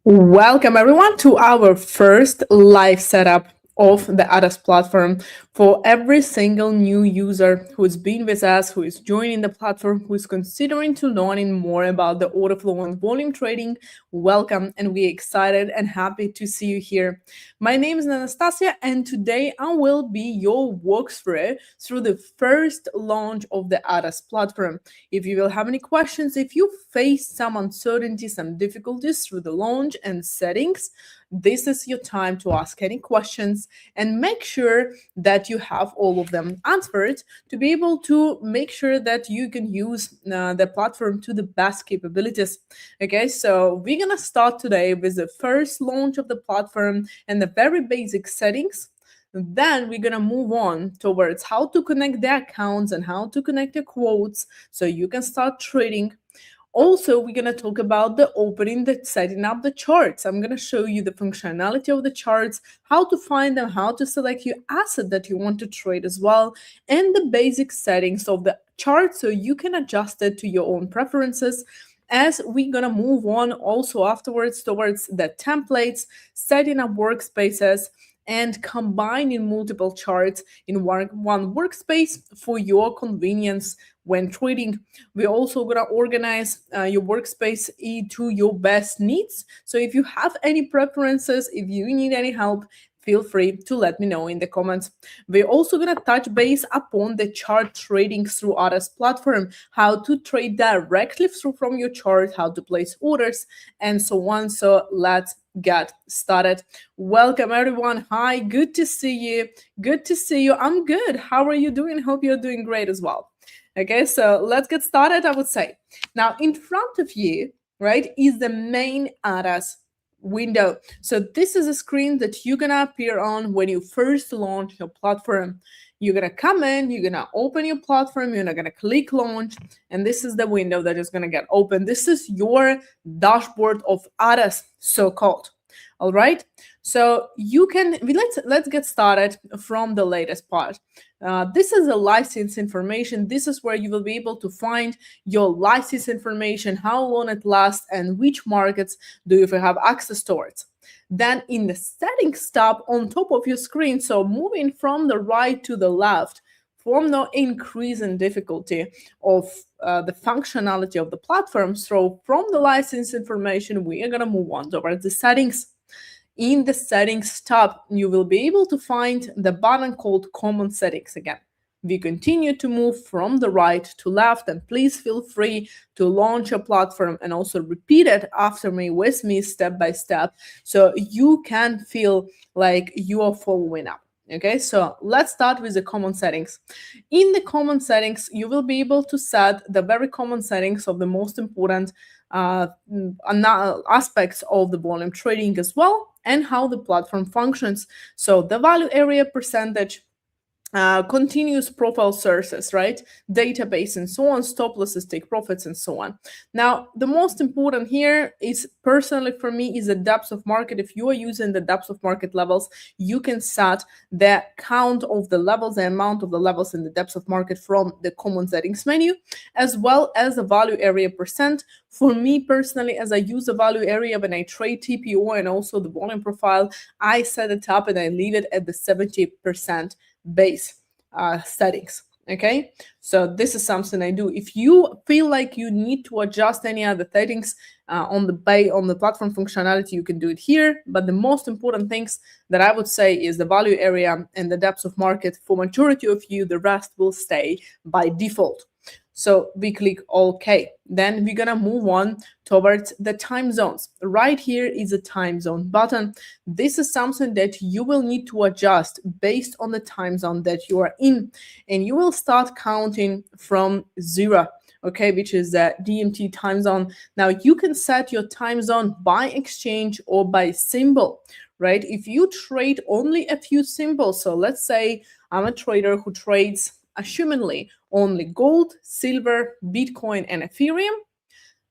Welcome everyone to our first live setup of the ATAS platform. For every single new user who's been with us, who is joining the platform, who is considering to learning more about the order flow and volume trading, welcome, and we're excited and happy to see you here. My name is Anastasia, and today I will be your walkthrough through the first launch of the ATAS platform. If you will have any questions, if you face some uncertainty, some difficulties through the launch and settings, this is your time to ask any questions and make sure that you have all of them answered to be able to make sure that you can use the platform to the best capabilities. Okay, so we're gonna start today with the first launch of the platform and the very basic settings. Then we're gonna move on towards how to connect the accounts and how to connect the quotes so you can start trading. Also, we're going to talk about setting up the charts. I'm going to show you the functionality of the charts, how to find them, how to select your asset that you want to trade as well, and the basic settings of the chart so you can adjust it to your own preferences. As we're going to move on also afterwards towards the templates, setting up workspaces, and combining multiple charts in one workspace for your convenience when trading. We're also going to organize your workspace to your best needs. So if you have any preferences, if you need any help, feel free to let me know in the comments. We're also going to touch base upon the chart trading through ATAS platform, how to trade directly from your chart, how to place orders, and so on. So let's get started. Welcome everyone. Hi, good to see you. Good to see you. I'm good. How are you doing? Hope you're doing great as well. Okay, so let's get started, I would say. Now, in front of you, right, is the main ATAS window. So this is a screen that you're gonna appear on when you first launch your platform. You're gonna come in, you're gonna open your platform, you're gonna click launch, and this is the window that is gonna get open. This is your dashboard of ATAS, so-called. All right, so let's get started from the latest part. This is a license information. This is where you will be able to find your license information, how long it lasts, and which markets do you have access towards. Then in the settings tab on top of your screen, so moving from the right to the left, from the increase in difficulty of the functionality of the platform. So from the license information, we are going to move on towards the settings. In the settings tab, you will be able to find the button called common settings again. We continue to move from the right to left, and please feel free to launch your platform and also repeat it after me, with me, step by step, so you can feel like you are following up. Okay, so let's start with the common settings. In the common settings, you will be able to set the very common settings of the most important aspects of the volume trading as well, and how the platform functions. So the value area percentage, continuous profile sources, right? Database and so on, stop losses, take profits, and so on. Now, the most important here is, personally for me, is the depth of market. If you are using the depth of market levels, you can set the count of the levels, the amount of the levels in the depth of market from the common settings menu, as well as the value area percent. For me personally, as I use the value area when I trade TPO and also the volume profile, I set it up and I leave it at the 70% base settings. Okay, so this is something I do. If you feel like you need to adjust any other settings on the platform functionality, you can do it here. But the most important things that I would say is the value area and the depth of market. For majority of you, the rest will stay by default. So we click OK. Then we're gonna move on towards the time zones. Right here is a time zone button. This is something that you will need to adjust based on the time zone that you are in. And you will start counting from 0, okay, which is the DMT time zone. Now you can set your time zone by exchange or by symbol, right? If you trade only a few symbols, so let's say I'm a trader who trades, assumingly, only gold, silver, Bitcoin, and Ethereum,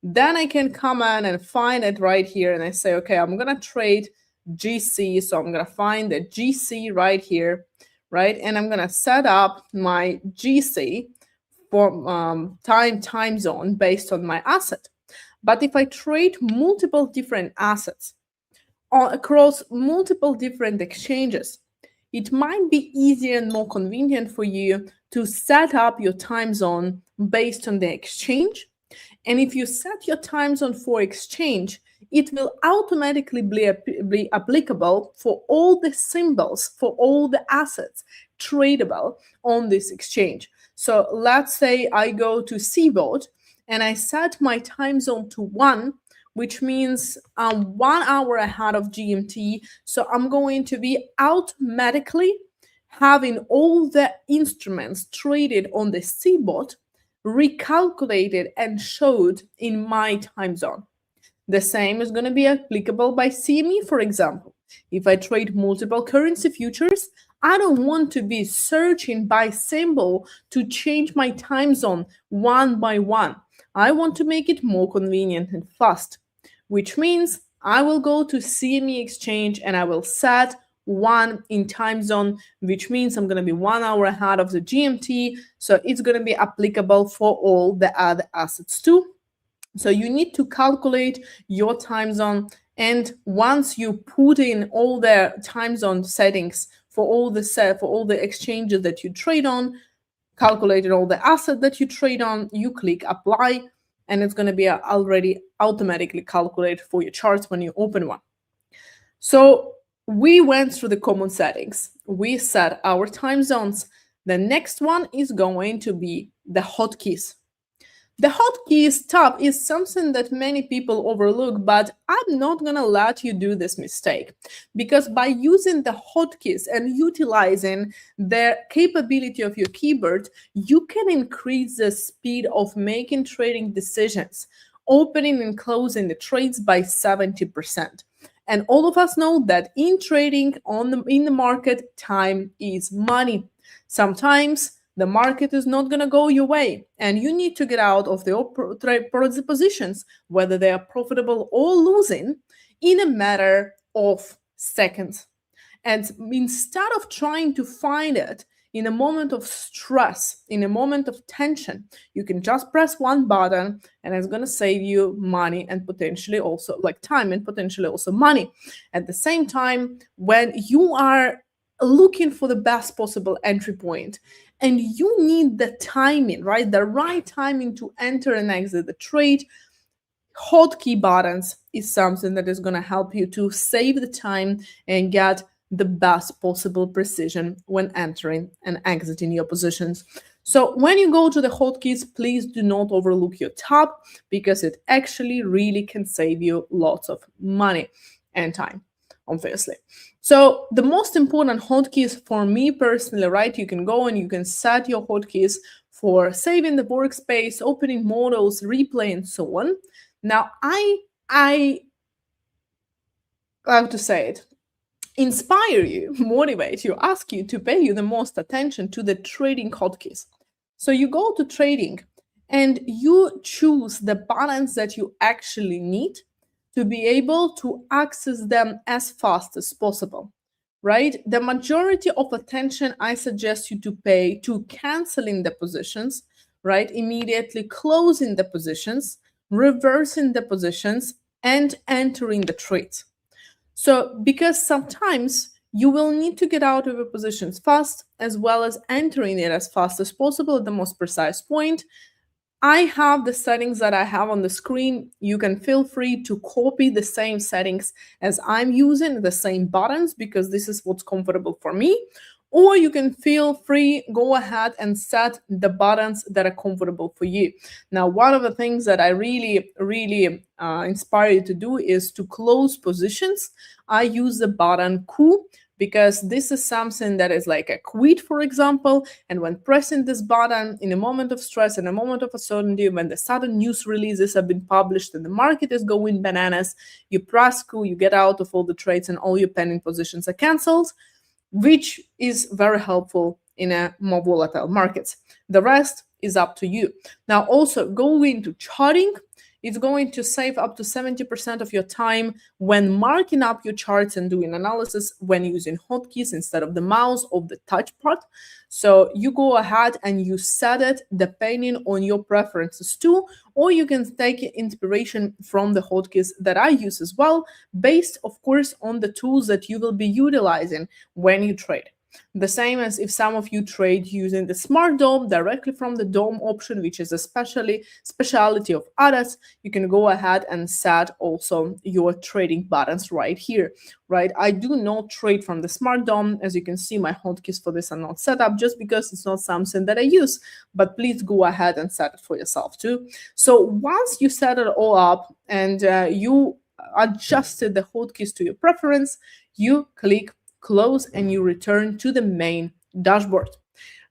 then I can come in and find it right here, and I say, okay, I'm gonna trade GC, so I'm gonna find the GC right here, right? And I'm gonna set up my GC for time zone based on my asset. But if I trade multiple different assets, across multiple different exchanges. It might be easier and more convenient for you to set up your time zone based on the exchange. And if you set your time zone for exchange, it will automatically be applicable for all the symbols, for all the assets tradable on this exchange. So let's say I go to CBOT and I set my time zone to 1, which means I'm 1 hour ahead of GMT. So I'm going to be automatically having all the instruments traded on the CBOT recalculated and showed in my time zone. The same is going to be applicable by CME, for example. If I trade multiple currency futures, I don't want to be searching by symbol to change my time zone one by one. I want to make it more convenient and fast, which means I will go to CME exchange and I will set 1 in time zone, which means I'm going to be 1 hour ahead of the GMT. So it's going to be applicable for all the other assets too. So you need to calculate your time zone. And once you put in all the time zone settings for all the exchanges that you trade on, calculated all the asset that you trade on, you click apply, and it's going to be already automatically calculated for your charts when you open one. So we went through the common settings. We set our time zones. The next one is going to be the hotkeys. The hotkeys tab is something that many people overlook, but I'm not going to let you do this mistake, because by using the hotkeys and utilizing the capability of your keyboard, you can increase the speed of making trading decisions, opening and closing the trades by 70%. And all of us know that in trading in the market, time is money. Sometimes the market is not going to go your way, and you need to get out of the positions, whether they are profitable or losing, in a matter of seconds. And instead of trying to find it in a moment of stress, in a moment of tension, you can just press one button and it's going to save you money and potentially also like time and potentially also money. At the same time, when you are looking for the best possible entry point and you need the timing, right? The right timing to enter and exit the trade, hotkey buttons is something that is going to help you to save the time and get the best possible precision when entering and exiting your positions. So when you go to the hotkeys, please do not overlook your tab, because it actually really can save you lots of money and time, obviously. So the most important hotkeys for me personally, right? You can go and you can set your hotkeys for saving the workspace, opening modals, replay, and so on. Now, I have to say it, inspire you, motivate you, ask you to pay you the most attention to the trading hotkeys. So you go to trading and you choose the buttons that you actually need to be able to access them as fast as possible, right? The majority of attention I suggest you to pay to canceling the positions, right? Immediately closing the positions, reversing the positions, and entering the trades. So because sometimes you will need to get out of your positions fast, as well as entering it as fast as possible at the most precise point. I have the settings that I have on the screen. You can feel free to copy the same settings as I'm using, the same buttons, because this is what's comfortable for me. Or you can feel free, go ahead and set the buttons that are comfortable for you. Now, one of the things that I really inspire you to do is to close positions. I use the button Q, because this is something that is like a quit, for example. And when pressing this button in a moment of stress, in a moment of uncertainty, when the sudden news releases have been published and the market is going bananas, you press Q, you get out of all the trades and all your pending positions are canceled, which is very helpful in a more volatile markets. The rest is up to you. Now, also go into charting. It's going to save up to 70% of your time when marking up your charts and doing analysis when using hotkeys instead of the mouse or the touchpad. So you go ahead and you set it depending on your preferences too, or you can take inspiration from the hotkeys that I use as well, based, of course, on the tools that you will be utilizing when you trade. The same as if some of you trade using the smart DOM directly from the DOM option, which is a specialty of ATAS, you can go ahead and set also your trading buttons right here, right? I do not trade from the smart DOM. As you can see, my hotkeys for this are not set up just because it's not something that I use, but please go ahead and set it for yourself too. So once you set it all up and you adjusted the hotkeys to your preference, you click close and you return to the main dashboard.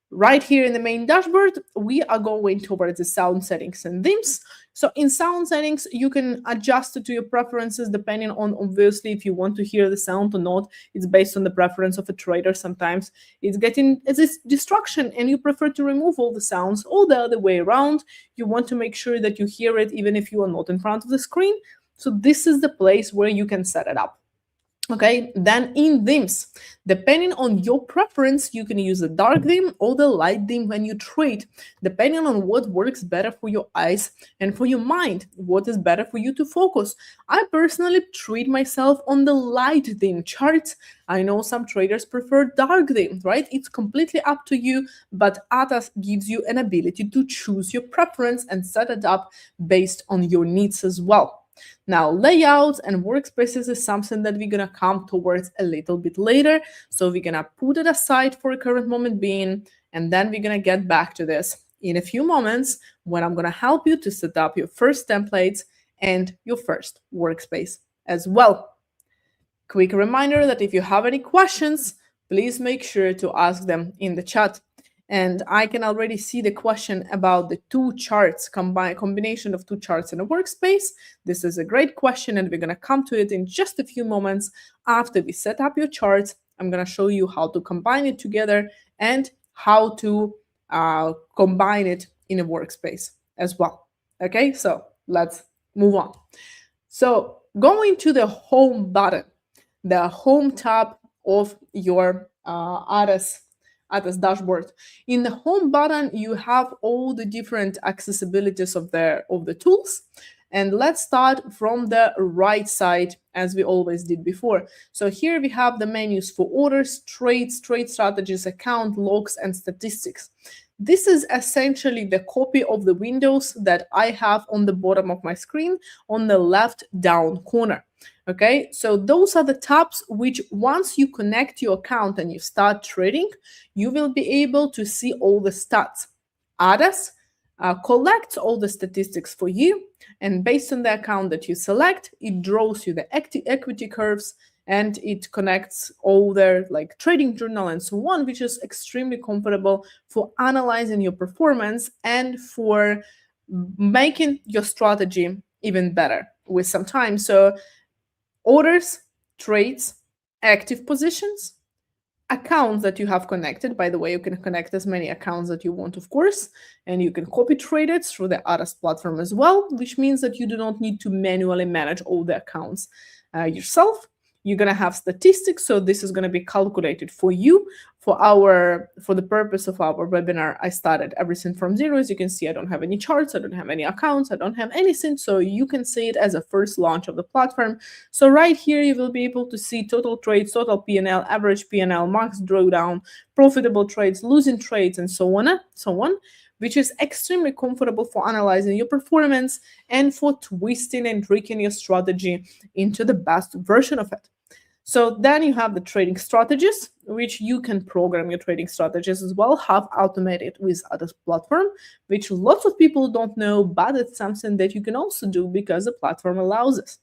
Right here in the main dashboard, we are going towards the sound settings and themes. So in sound settings, you can adjust it to your preferences depending on, obviously, if you want to hear the sound or not. It's based on the preference of a trader. Sometimes it's a distraction and you prefer to remove all the sounds, or the other way around. You want to make sure that you hear it even if you are not in front of the screen. So this is the place where you can set it up. Okay, then in themes, depending on your preference, you can use the dark theme or the light theme when you trade, depending on what works better for your eyes and for your mind, what is better for you to focus. I personally treat myself on the light theme charts. I know some traders prefer dark theme, right? It's completely up to you, but ATAS gives you an ability to choose your preference and set it up based on your needs as well. Now, layouts and workspaces is something that we're gonna come towards a little bit later. So we're gonna put it aside for a current moment being, and then we're gonna get back to this in a few moments when I'm gonna help you to set up your first templates and your first workspace as well. Quick reminder that if you have any questions, please make sure to ask them in the chat. And I can already see the question about the two charts, combination of two charts in a workspace. This is a great question, and we're going to come to it in just a few moments after we set up your charts. I'm going to show you how to combine it together and how to combine it in a workspace as well. Okay, so let's move on. So going to the home button, the home tab of your ATAS dashboard. In the home button, you have all the different accessibilities of the tools. And let's start from the right side, as we always did before. So here we have the menus for orders, trades, trade strategies, account, logs, and statistics. This is essentially the copy of the windows that I have on the bottom of my screen on the left down corner. Okay, so those are the tabs which, once you connect your account and you start trading, you will be able to see all the stats. ATAS collects all the statistics for you, and based on the account that you select, it draws you the equity curves, and it connects all their like trading journal and so on, which is extremely comfortable for analyzing your performance and for making your strategy even better with some time. So orders, trades, active positions, accounts that you have connected. By the way, you can connect as many accounts that you want, of course, and you can copy trade it through the ATAS platform as well, which means that you do not need to manually manage all the accounts yourself. You're going to have statistics, so this is going to be calculated for you. For the purpose of our webinar, I started everything from zero. As you can see, I don't have any charts, I don't have any accounts, I don't have anything, so you can see it as a first launch of the platform. So right here, you will be able to see total trades, total P&L, average P&L, max drawdown, profitable trades, losing trades, and so on, which is extremely comfortable for analyzing your performance and for twisting and tweaking your strategy into the best version of it. So then you have the trading strategies, which you can program your trading strategies as well, have automated with ATAS platform, which lots of people don't know, but it's something that you can also do because the platform allows us.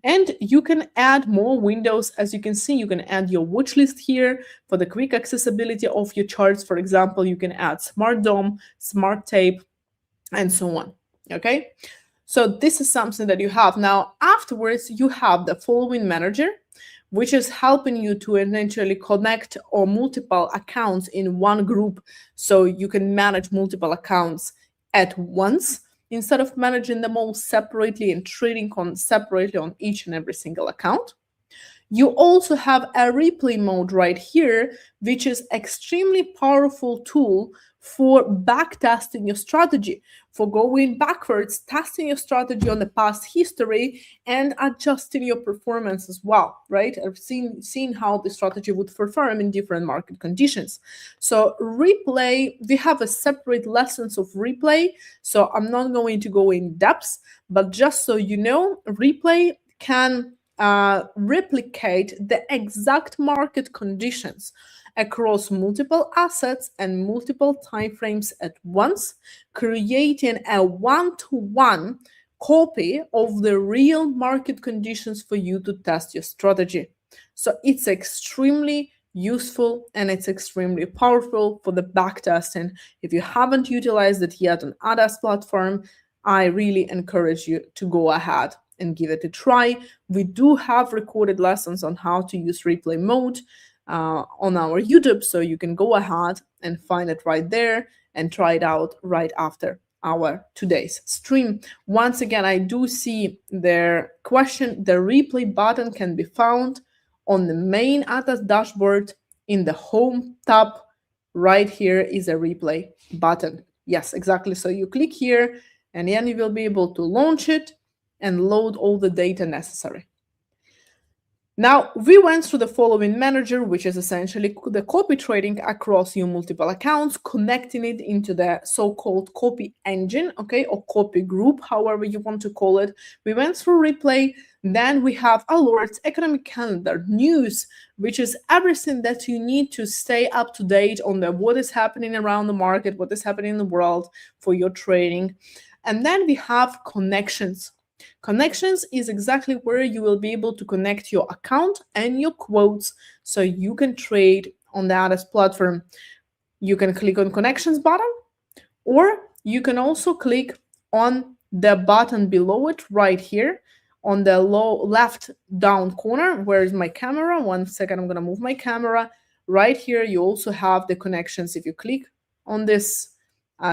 And you can add more windows. As you can see, you can add your watch list here for the quick accessibility of your charts. For example, you can add smart DOM, smart tape, and so on. Okay, so this is something that you have. Now, afterwards, you have the following manager, which is helping you to eventually connect or multiple accounts in one group, so you can manage multiple accounts at once. instead of managing them all separately and trading separately on each and every single account. You also have a replay mode right here, which is extremely powerful tool for back testing your strategy, for going backwards, testing your strategy on the past history and adjusting your performance as well, right? I've seen how the strategy would perform in different market conditions. So replay, we have a separate lessons of replay, so I'm not going to go in depth, but just so you know, replay can replicate the exact market conditions across multiple assets and multiple timeframes at once, creating a one-to-one copy of the real market conditions for you to test your strategy. So it's extremely useful and it's extremely powerful for the backtesting. If you haven't utilized it yet on ATAS platform, I really encourage you to go ahead and give it a try. We do have recorded lessons on how to use replay mode on our YouTube, so you can go ahead and find it right there and try it out right after our today's stream. Once again, I do see their question. The replay button can be found on the main ATAS dashboard in the home tab. Right here is a replay button. Yes, exactly. So you click here and then you will be able to launch it and load all the data necessary. Now, we went through the following manager, which is essentially the copy trading across your multiple accounts, connecting it into the so-called copy engine, okay, or copy group, however you want to call it. We went through replay. Then we have alerts, economic calendar, news, which is everything that you need to stay up to date on what is happening around the market, what is happening in the world for your trading. And then we have connections. Connections is exactly where you will be able to connect your account and your quotes so you can trade on the ATAS platform. You can click on connections button, or you can also click on the button below it right here on the left down corner. Where is my camera? 1 second, I'm going to move my camera. Right here, you also have the connections. If you click on this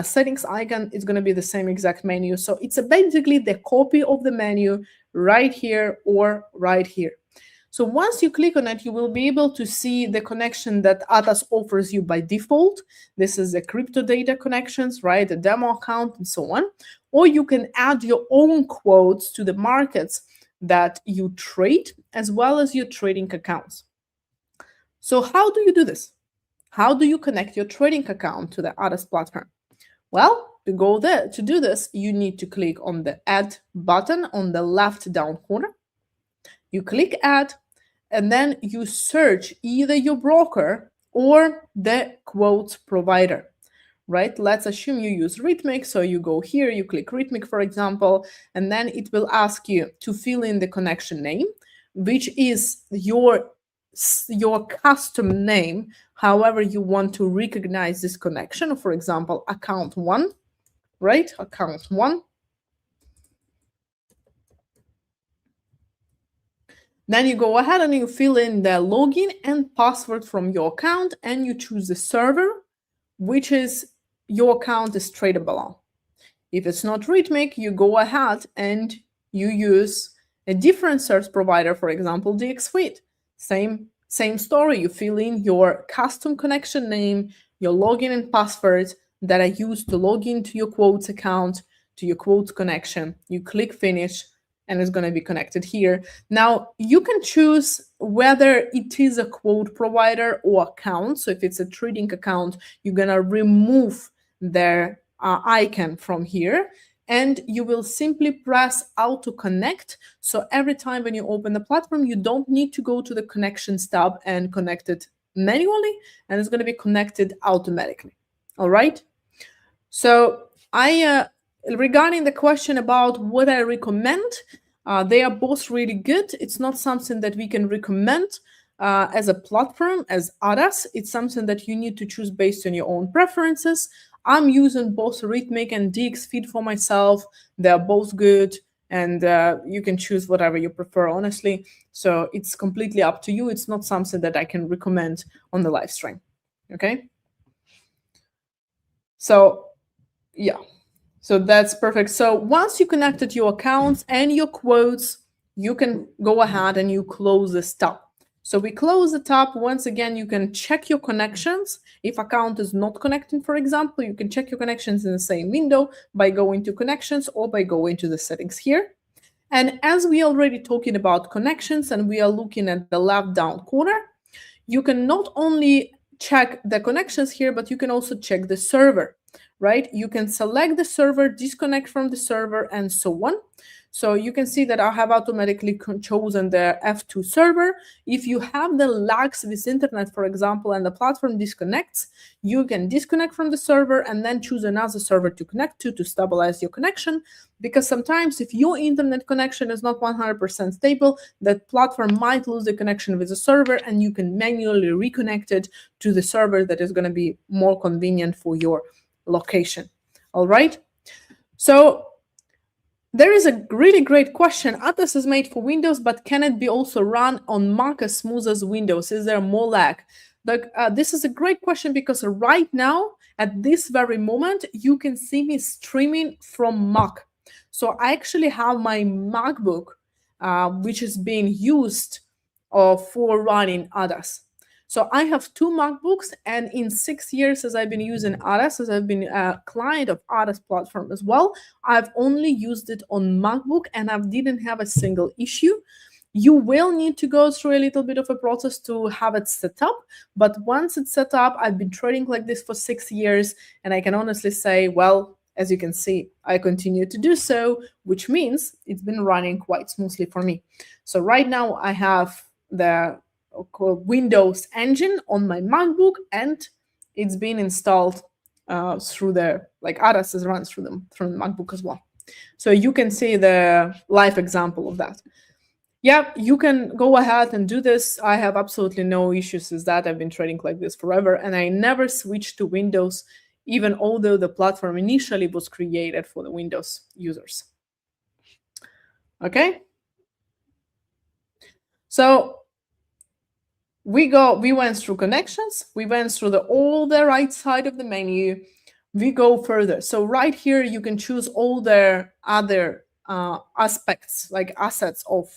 settings icon, it's going to be the same exact menu. So it's basically the copy of the menu right here or right here. So once you click on it, you will be able to see the connection that ATAS offers you by default. This is the crypto data connections, right? The demo account and so on. Or you can add your own quotes to the markets that you trade, as well as your trading accounts. So how do you do this? How do you connect your trading account to the ATAS platform? Well, to do this, you need to click on the Add button on the left down corner. You click Add, and then you search either your broker or the quotes provider, right? Let's assume you use Rhythmic, so you go here, you click Rhythmic, for example, and then it will ask you to fill in the connection name, which is your custom name, however you want to recognize this connection. For example, account 1, right? Account 1. Then you go ahead and you fill in the login and password from your account, and you choose the server, which is your account is tradable on. If it's not Rhythmic, you go ahead and you use a different search provider, for example, DXFeed. Same story. You fill in your custom connection name, your login and password that are used to log into your quotes account, to your quotes connection. You click finish, and it's going to be connected here. Now, you can choose whether it is a quote provider or account. So if it's a trading account, you're going to remove their icon from here, and you will simply press Auto Connect. So every time when you open the platform, you don't need to go to the Connections tab and connect it manually, and it's going to be connected automatically. All right. So regarding the question about what I recommend, they are both really good. It's not something that we can recommend as a platform, as ATAS. It's something that you need to choose based on your own preferences. I'm using both Rhythmic and DXFeed for myself. They're both good, and you can choose whatever you prefer, honestly. So it's completely up to you. It's not something that I can recommend on the live stream. Okay? So, yeah. So that's perfect. So once you connected your accounts and your quotes, you can go ahead and you close this tab. So we close the tab. Once again, you can check your connections. If account is not connecting, for example, you can check your connections in the same window by going to connections or by going to the settings here. And as we already talking about connections and we are looking at the left down corner, you can not only check the connections here, but you can also check the server, right? You can select the server, disconnect from the server, and so on. So you can see that I have automatically chosen the F2 server. If you have the lags with internet, for example, and the platform disconnects, you can disconnect from the server and then choose another server to connect to stabilize your connection. Because sometimes if your internet connection is not 100% stable, that platform might lose the connection with the server and you can manually reconnect it to the server that is going to be more convenient for your location. All right. So there is a really great question. ATAS is made for Windows, but can it be also run on Mac as smooth as Windows? Is there more lag? This is a great question because right now, at this very moment, you can see me streaming from Mac. So I actually have my MacBook, which is being used for running ATAS. So I have two MacBooks, and in 6 years as I've been using ATAS, as I've been a client of ATAS platform as well, I've only used it on MacBook and I didn't have a single issue. You will need to go through a little bit of a process to have it set up, but once it's set up, I've been trading like this for 6 years, and I can honestly say, well, as you can see, I continue to do so, which means it's been running quite smoothly for me. So right now I have the Windows engine on my MacBook, and it's been installed through the ATAS is run through the MacBook as well. So you can see the live example of that. Yeah, you can go ahead and do this. I have absolutely no issues with that. I've been trading like this forever, and I never switched to Windows, even although the platform initially was created for the Windows users. Okay. So we went through connections, we went through all the right side of the menu, we go further. So right here you can choose all the other aspects, like assets of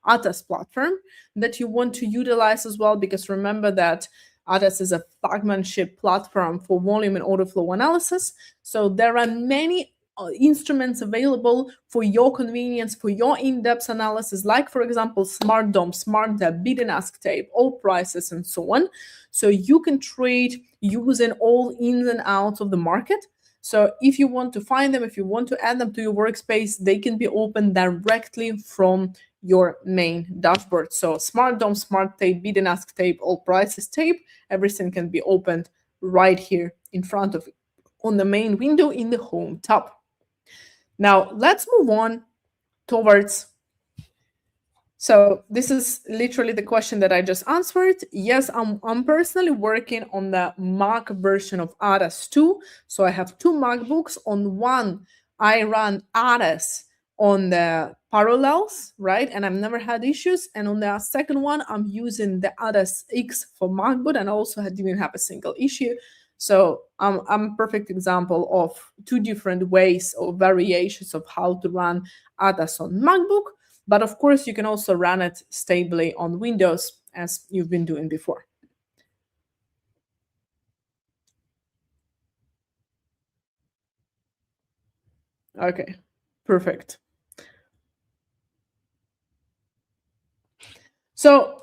ATAS platform that you want to utilize as well, because remember that ATAS is a flagship platform for volume and order flow analysis. So there are many instruments available for your convenience, for your in-depth analysis, like for example smart dom, smart dep, bid and ask tape, all prices, and so on. So you can trade using all ins and outs of the market. So if you want to find them, if you want to add them to your workspace, they can be opened directly from your main dashboard. So smart dom, smart tape, bid and ask tape, all prices tape, everything can be opened right here in front of you on the main window in the home tab. Now, let's move on towards. So this is literally the question that I just answered. Yes, I'm personally working on the Mac version of ATAS 2. So I have two MacBooks. On one, I run ATAS on the parallels, right? And I've never had issues. And on the second one, I'm using the ATAS X for MacBook, and also didn't have a single issue. So I'm a perfect example of two different ways or variations of how to run ATAS on MacBook. But of course, you can also run it stably on Windows, as you've been doing before. Okay, perfect. So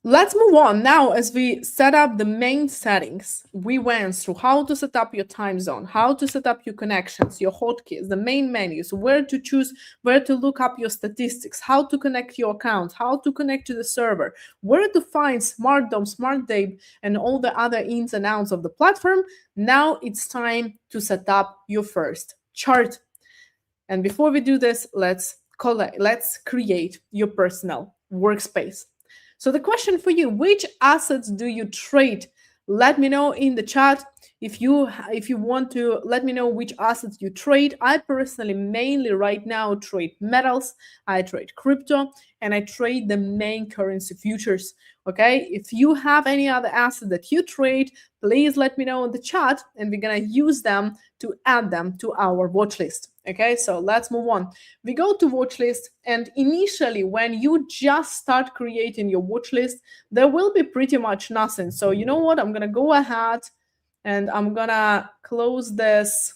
let's move on now. As we set up the main settings, we went through how to set up your time zone, how to set up your connections, your hotkeys, the main menus, where to choose, where to look up your statistics, how to connect your accounts, how to connect to the server, where to find smart dom, smart tape, and all the other ins and outs of the platform. Now it's time to set up your first chart. And before we do this, let's create your personal workspace. So the question for you, which assets do you trade? Let me know in the chat. If you want to let me know which assets you trade, I personally mainly right now trade metals, I trade crypto, and I trade the main currency futures. Okay, if you have any other asset that you trade, please let me know in the chat, and we're gonna use them to add them to our watch list. Okay, so let's move on. We go to watch list, and initially when you just start creating your watch list, there will be pretty much nothing. So you know what, I'm gonna go ahead and I'm gonna close this,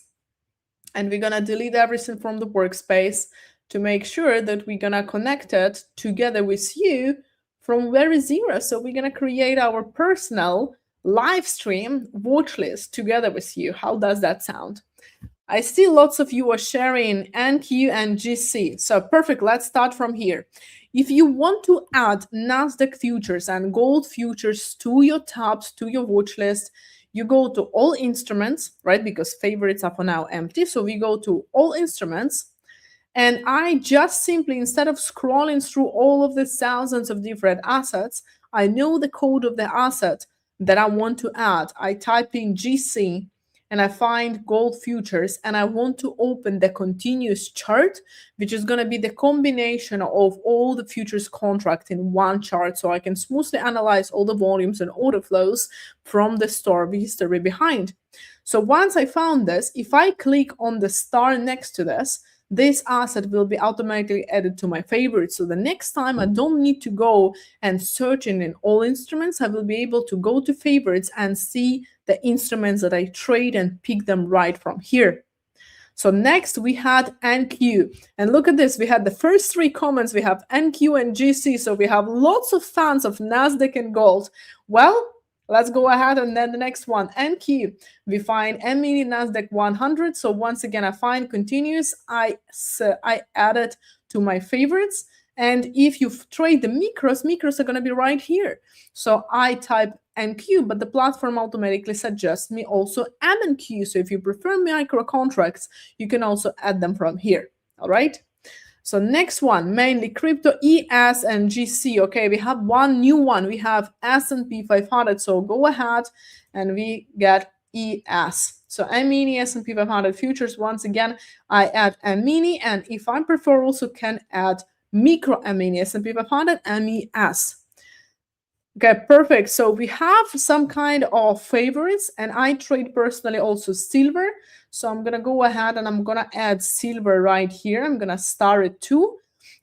and we're gonna delete everything from the workspace to make sure that we're gonna connect it together with you from very zero. So we're gonna create our personal live stream watch list together with you. How does that sound? I see lots of you are sharing NQ and GC. So perfect, let's start from here. If you want to add Nasdaq futures and gold futures to your tabs, to your watch list, you go to all instruments, right? Because favorites are for now empty. So we go to all instruments, and I just simply, instead of scrolling through all of the thousands of different assets, I know the code of the asset that I want to add. I type in GC and I find gold futures, and I want to open the continuous chart, which is going to be the combination of all the futures contract in one chart, so I can smoothly analyze all the volumes and order flows from the store history behind. So once I found this, if I click on the star next to this asset will be automatically added to my favorites. So the next time I don't need to go and search in all instruments, I will be able to go to favorites and see the instruments that I trade and pick them right from here. So next we had NQ, and look at this, we had the first three comments, we have NQ and GC, so we have lots of fans of Nasdaq and gold. Well, let's go ahead, and then the next one, NQ. We find mini Nasdaq 100. So once again, I find continuous. I add it to my favorites. And if you trade the micros are going to be right here. So I type NQ, but the platform automatically suggests me also MNQ. So if you prefer micro contracts, you can also add them from here. All right. So next one, mainly crypto, ES and GC. Okay, we have one new one. We have S&P 500. So go ahead and we get ES. So mini S&P 500 futures. Once again, I add mini, and if I prefer, also can add micro mini S&P 500 MES. Okay, perfect. So we have some kind of favorites, and I trade personally also silver. So I'm going to go ahead and I'm going to add silver right here. I'm going to star it too.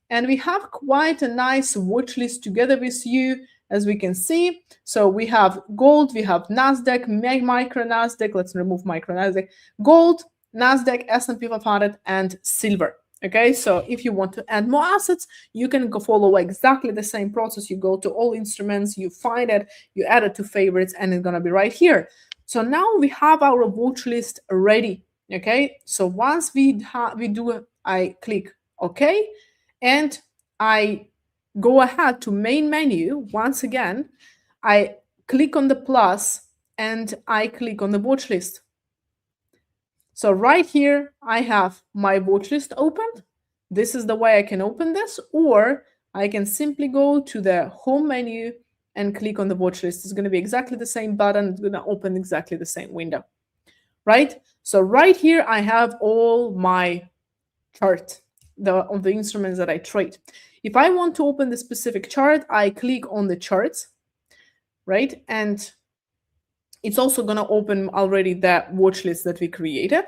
And we have quite a nice watch list together with you, as we can see. So we have gold, we have Nasdaq, micro Nasdaq. Let's remove micro Nasdaq. Gold, Nasdaq, S&P 500, and silver. Okay, so if you want to add more assets, you can go follow exactly the same process. You go to all instruments, you find it, you add it to favorites, and it's gonna be right here. So now we have our watch list ready. Okay, so once I click OK, and I go ahead to main menu. Once again, I click on the plus and I click on the watch list. So right here, I have my watch list opened. This is the way I can open this, or I can simply go to the home menu and click on the watch list. It's going to be exactly the same button. It's going to open exactly the same window, right? So right here, I have all my chart of the instruments that I trade. If I want to open the specific chart, I click on the charts, right? And it's also going to open already that watch list that we created,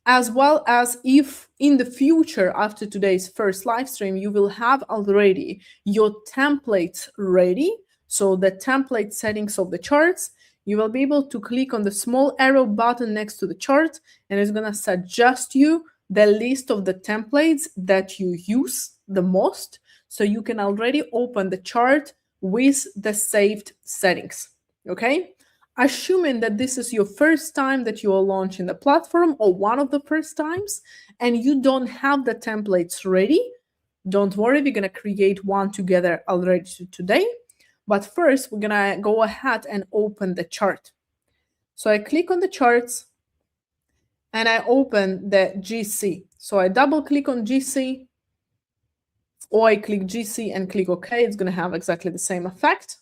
as well as if in the future, after today's first live stream, you will have already your templates ready. So the template settings of the charts, you will be able to click on the small arrow button next to the chart, and it's going to suggest you the list of the templates that you use the most. So you can already open the chart with the saved settings. Okay. Assuming that this is your first time that you are launching the platform, or one of the first times, and you don't have the templates ready, don't worry, we're going to create one together already today. But first, we're going to go ahead and open the chart. So I click on the charts and I open the GC. So I double click on GC, or I click GC and click OK. It's going to have exactly the same effect.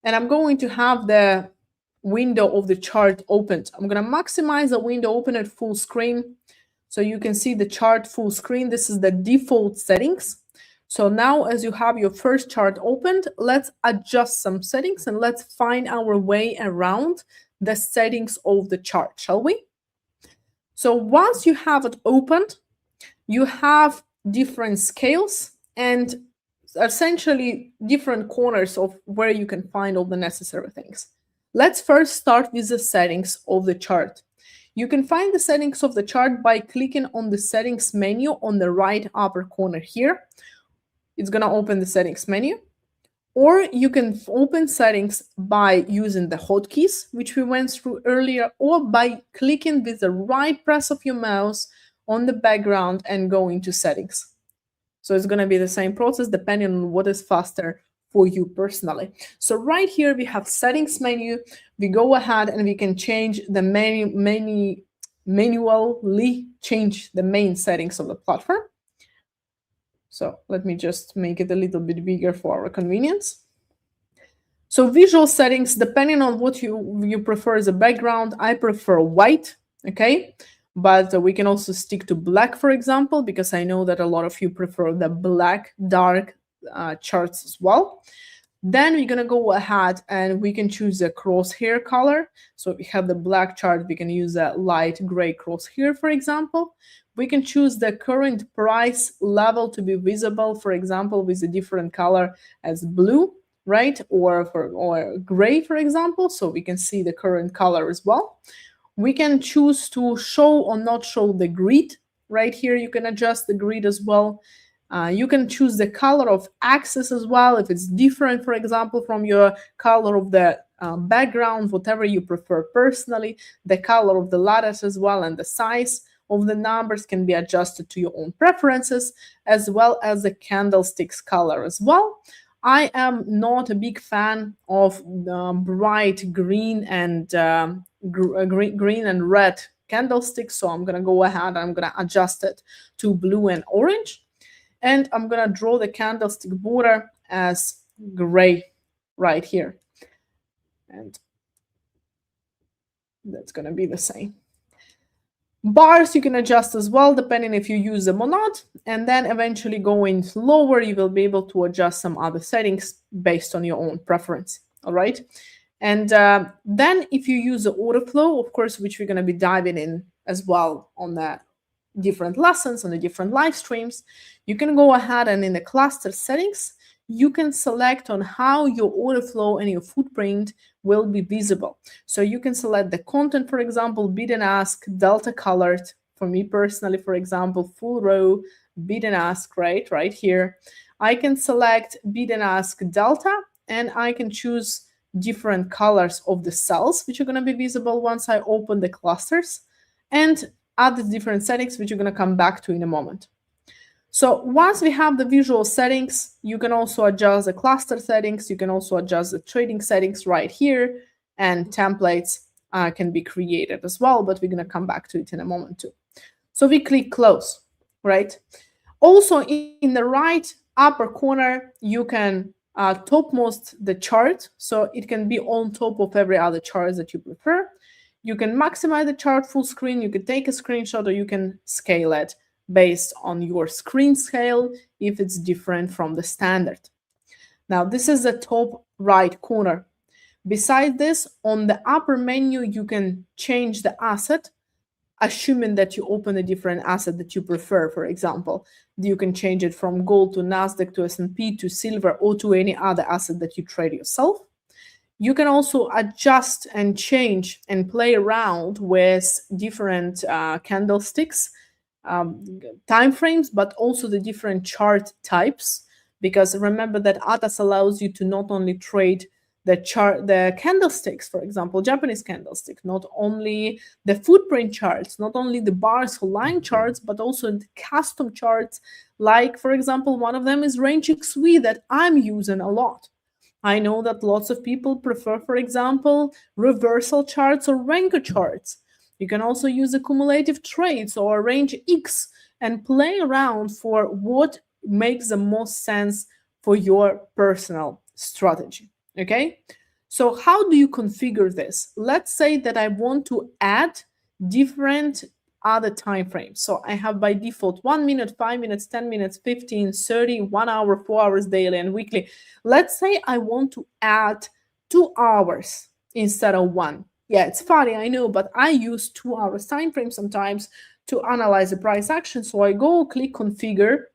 And I'm going to have the window of the chart opened. I'm going to maximize the window, open it full screen. So you can see the chart full screen. This is the default settings. So now as you have your first chart opened, let's adjust some settings and let's find our way around the settings of the chart, shall we? So once you have it opened, you have different scales and essentially different corners of where you can find all the necessary things. Let's first start with the settings of the chart. You can find the settings of the chart by clicking on the settings menu on the right upper corner here. It's going to open the settings menu. Or you can open settings by using the hotkeys, which we went through earlier, or by clicking with the right press of your mouse on the background and go into settings. So it's going to be the same process depending on what is faster for you personally. So right here we have settings menu. We go ahead and we can change the manually change the main settings of the platform. So let me just make it a little bit bigger for our convenience. So visual settings, depending on what you prefer as a background, I prefer white, okay? But we can also stick to black, for example, because I know that a lot of you prefer the black, dark charts as well. Then we're going to go ahead and we can choose a crosshair color. So if we have the black chart, we can use a light gray crosshair, for example. We can choose the current price level to be visible, for example, with a different color as blue, right? Or gray, for example, so we can see the current color as well. We can choose to show or not show the grid. Right here, you can adjust the grid as well. You can choose the color of axis as well, if it's different, for example, from your color of the background, whatever you prefer personally. The color of the lattice as well and the size of the numbers can be adjusted to your own preferences, as well as the candlestick's color as well. I am not a big fan of the bright green and green and red candlesticks, so I'm gonna go ahead and I'm gonna adjust it to blue and orange. And I'm gonna draw the candlestick border as gray right here. And that's gonna be the same. Bars you can adjust as well, depending if you use them or not. And then eventually going lower, you will be able to adjust some other settings based on your own preference, all right? And then if you use the order flow, of course, which we're gonna be diving in as well on the different lessons, on the different live streams, you can go ahead and in the cluster settings, you can select on how your order flow and your footprint will be visible. So you can select the content, for example, bid and ask, delta colored. For me personally, for example, full row, bid and ask, right here. I can select bid and ask delta, and I can choose different colors of the cells, which are going to be visible once I open the clusters, and other different settings, which you're going to come back to in a moment. So once we have the visual settings, you can also adjust the cluster settings. You can also adjust the trading settings right here, and templates can be created as well, but we're going to come back to it in a moment too. So we click close, right? Also in the right upper corner, you can topmost the chart. So it can be on top of every other chart that you prefer. You can maximize the chart full screen. You can take a screenshot, or you can scale it based on your screen scale if it's different from the standard. Now, this is the top right corner. Besides this, on the upper menu, you can change the asset, assuming that you open a different asset that you prefer. For example, you can change it from gold to NASDAQ to S&P to silver, or to any other asset that you trade yourself. You can also adjust and change and play around with different candlesticks, time frames, but also the different chart types, because remember that ATAS allows you to not only trade the candlesticks, for example, Japanese candlestick, not only the footprint charts, not only the bars or line charts, but also the custom charts. Like, for example, one of them is range XV that I'm using a lot. I know that lots of people prefer, for example, reversal charts or Renko charts. You can also use accumulative trades or range X and play around for what makes the most sense for your personal strategy, okay? So how do you configure this? Let's say that I want to add different other time frames. So I have by default 1 minute, 5 minutes, 10 minutes, 15, 30, 1 hour, 4 hours daily and weekly. Let's say I want to add 2 hours instead of 1. Yeah, it's funny, I know, but I use 2 hours time frame sometimes to analyze the price action. So I go click configure.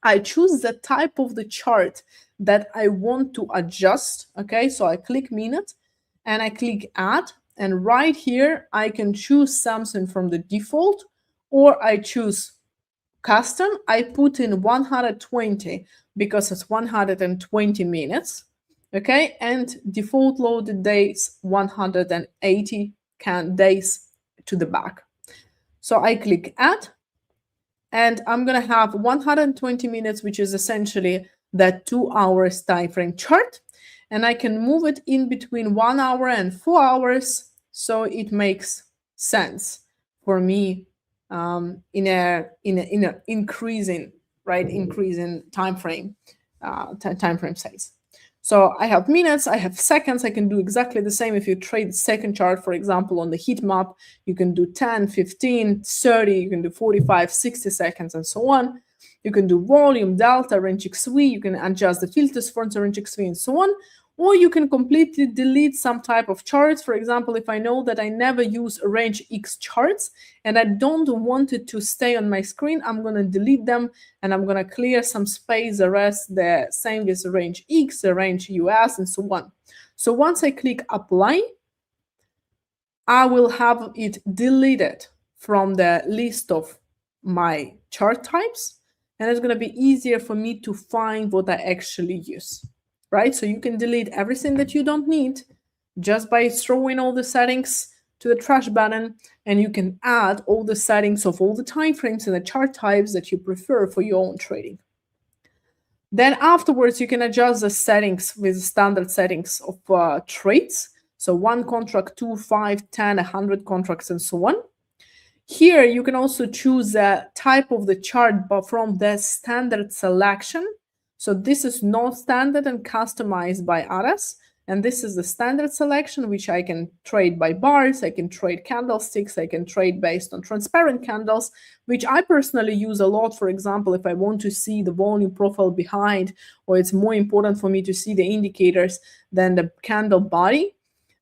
I choose the type of the chart that I want to adjust. Okay, so I click minute and I click add. And right here, I can choose something from the default, or I choose custom. I put in 120 because it's 120 minutes. Okay, and default loaded days 180 days to the back. So I click add, and I'm going to have 120 minutes, which is essentially that 2 hours time frame chart. And I can move it in between 1 hour and 4 hours. So it makes sense for me in a increasing time frame size. So I have minutes, I have seconds. I can do exactly the same. If you trade the second chart, for example, on the heat map, you can do 10, 15, 30, you can do 45, 60 seconds, and so on. You can do volume, delta, range XV, you can adjust the filters for range XV, and so on. Or you can completely delete some type of charts. For example, if I know that I never use range X charts and I don't want it to stay on my screen, I'm going to delete them and I'm going to clear some space, the rest the same with range X, the range US, and so on. So once I click apply, I will have it deleted from the list of my chart types, and it's going to be easier for me to find what I actually use. Right? So you can delete everything that you don't need just by throwing all the settings to the trash button, and you can add all the settings of all the time frames and the chart types that you prefer for your own trading. Then afterwards, you can adjust the settings with standard settings of trades. So 1 contract, 2, 5, 10, 100 contracts, and so on. Here, you can also choose the type of the chart but from the standard selection. So this is not standard and customized by ATAS. And this is the standard selection, which I can trade by bars, I can trade candlesticks, I can trade based on transparent candles, which I personally use a lot. For example, if I want to see the volume profile behind, or it's more important for me to see the indicators than the candle body.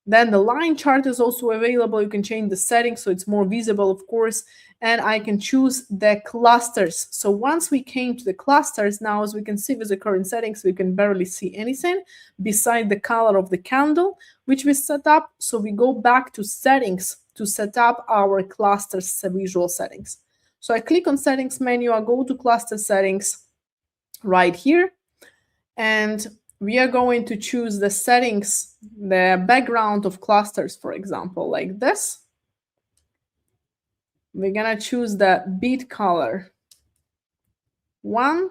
Then the line chart is also available. You can change the settings so it's more visible, of course. And I can choose the clusters. So once we came to the clusters, now as we can see with the current settings, we can barely see anything beside the color of the candle, which we set up. So we go back to settings to set up our clusters visual settings. So I click on settings menu, I go to cluster settings right here. And we are going to choose the settings, the background of clusters, for example, like this. We're going to choose the beat color 1,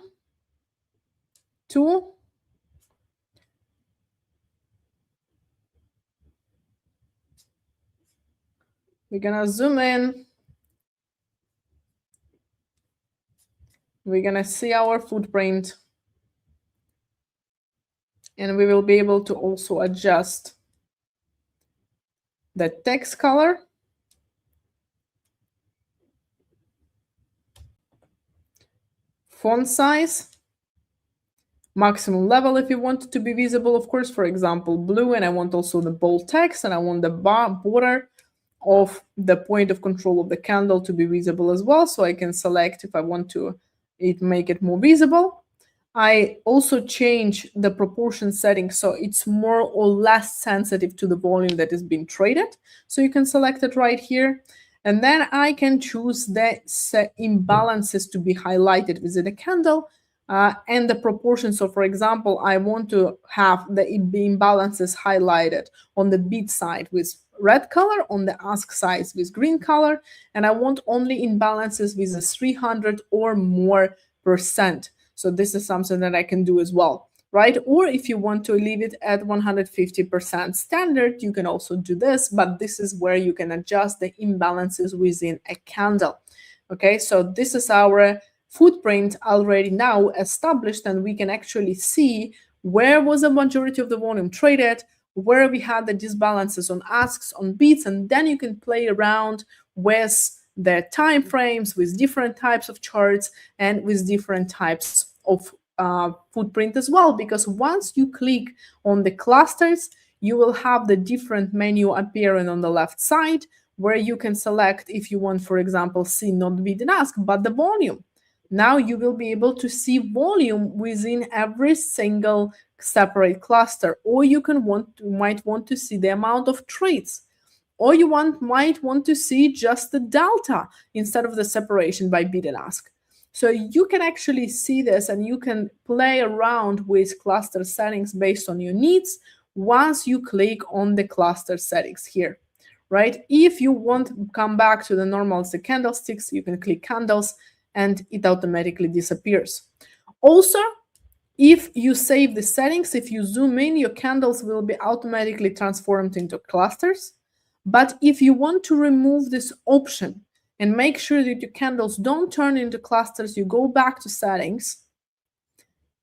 2, we're going to zoom in. We're going to see our footprint. And we will be able to also adjust the text color. Font size. Maximum level if you want it to be visible, of course, for example, blue, and I want also the bold text, and I want the border of the point of control of the candle to be visible as well. So I can select if I want to make it more visible. I also change the proportion setting so it's more or less sensitive to the volume that is being traded. So you can select it right here. And then I can choose the imbalances to be highlighted within the candle and the proportion. So for example, I want to have the imbalances highlighted on the bid side with red color, on the ask side with green color, and I want only imbalances with a 300 or more %. So this is something that I can do as well, right? Or if you want to leave it at 150% standard, you can also do this, but this is where you can adjust the imbalances within a candle. Okay, so this is our footprint already now established, and we can actually see where was the majority of the volume traded, where we have the disbalances on asks, on bids, and then you can play around with the time frames, with different types of charts, and with different types of footprint as well. Because once you click on the clusters, you will have the different menu appearing on the left side, where you can select if you want, for example, see not bid and ask, but the volume. Now you will be able to see volume within every single separate cluster, or you might want to see the amount of trades, or you might want to see just the delta instead of the separation by bid and ask. So you can actually see this, and you can play around with cluster settings based on your needs once you click on the cluster settings here, right? If you want to come back to the normal the candlesticks, you can click candles and it automatically disappears. Also, if you save the settings, if you zoom in, your candles will be automatically transformed into clusters. But if you want to remove this option and make sure that your candles don't turn into clusters, you go back to settings,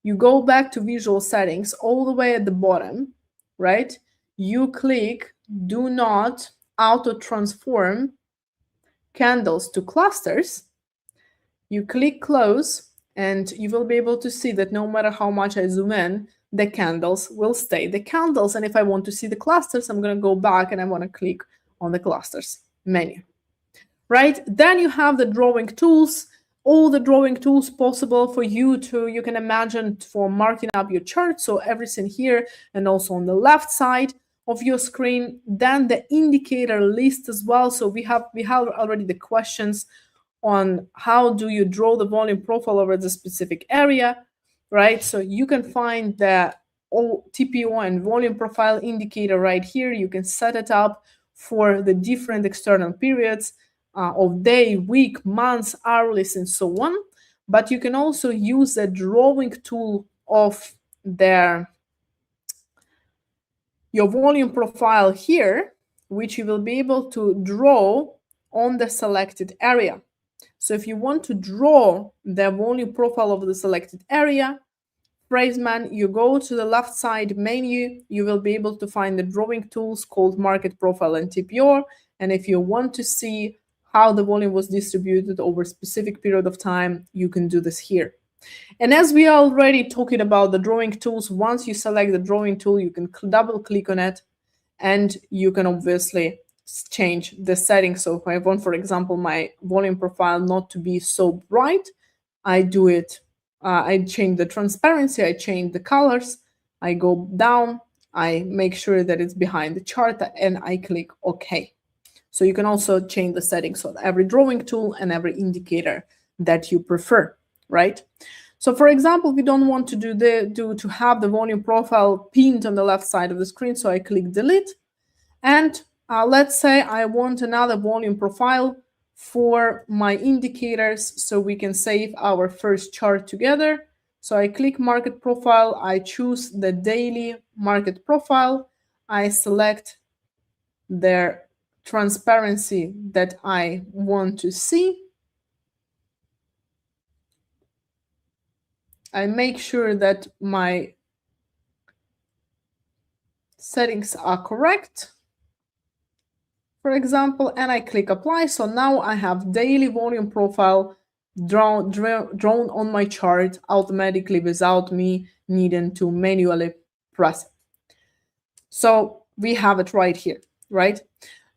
you go back to visual settings all the way at the bottom, right? You click do not auto transform candles to clusters. You click close, and you will be able to see that no matter how much I zoom in, the candles will stay the candles. And if I want to see the clusters, I'm going to go back and I want to click on the clusters menu, right? Then you have the drawing tools, all the drawing tools possible for you can imagine for marking up your chart. So everything here, and also on the left side of your screen. Then the indicator list as well. So we have already the questions on how do you draw the volume profile over the specific area, right? So you can find the TPO and volume profile indicator right here. You can set it up for the different external periods of day, week, months, hourlies, and so on. But you can also use the drawing tool of your volume profile here, which you will be able to draw on the selected area. So if you want to draw the volume profile of the selected area, Phraseman, you go to the left side menu, you will be able to find the drawing tools called Market Profile and TPO. And if you want to see how the volume was distributed over a specific period of time, you can do this here. And as we are already talking about the drawing tools, once you select the drawing tool, you can double click on it, and you can obviously change the settings. So if I want, for example, my volume profile not to be so bright, I do it. I change the transparency, I change the colors, I go down, I make sure that it's behind the chart, and I click OK. So you can also change the settings on every drawing tool and every indicator that you prefer, right? So for example, we don't want to to have the volume profile pinned on the left side of the screen, so I click delete. And let's say I want another volume profile for my indicators, so we can save our first chart together. So I click market profile, I choose the daily market profile, I select the transparency that I want to see. I make sure that my settings are correct, for example, and I click apply. So now I have daily volume profile drawn on my chart automatically without me needing to manually press it. So we have it right here, right?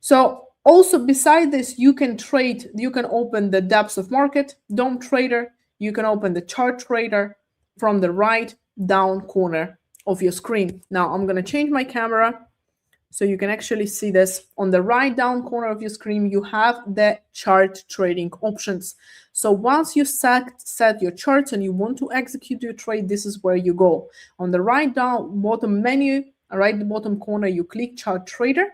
So also beside this, you can trade, you can open the depths of market, DOM trader, you can open the chart trader from the right down corner of your screen. Now I'm going to change my camera so you can actually see this. On the right down corner of your screen, you have the chart trading options. So once you set your charts and you want to execute your trade, this is where you go. On the right down bottom menu, right the bottom corner, you click chart trader.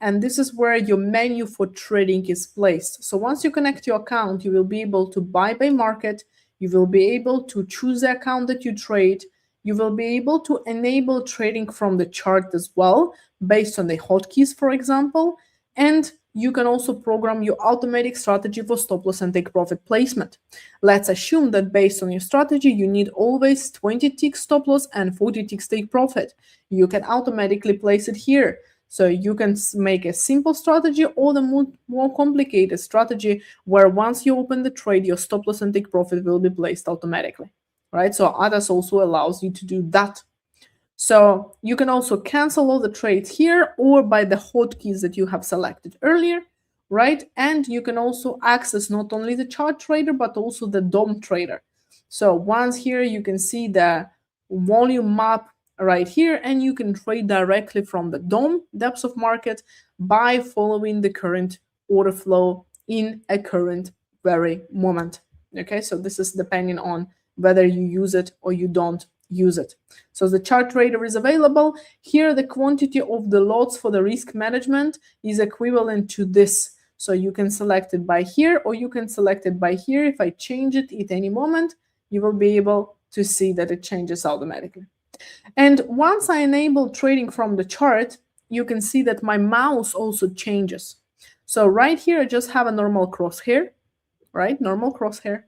And this is where your menu for trading is placed. So once you connect your account, you will be able to buy by market. You will be able to choose the account that you trade. You will be able to enable trading from the chart as well, based on the hotkeys, for example. And you can also program your automatic strategy for stop loss and take profit placement. Let's assume that based on your strategy, you need always 20 ticks stop loss and 40 ticks take profit. You can automatically place it here. So you can make a simple strategy or the more complicated strategy where once you open the trade, your stop loss and take profit will be placed automatically, right? So ATAS also allows you to do that. So you can also cancel all the trades here or by the hotkeys that you have selected earlier, right? And you can also access not only the chart trader, but also the DOM trader. So once here, you can see the volume map right here, and you can trade directly from the DOM, depths of market, by following the current order flow in a current very moment. Okay, so this is depending on whether you use it or you don't use it. So the chart trader is available. Here, the quantity of the lots for the risk management is equivalent to this. So you can select it by here, or you can select it by here. If I change it at any moment, you will be able to see that it changes automatically. And once I enable trading from the chart, you can see that my mouse also changes. So right here, I just have a normal crosshair, right? Normal crosshair.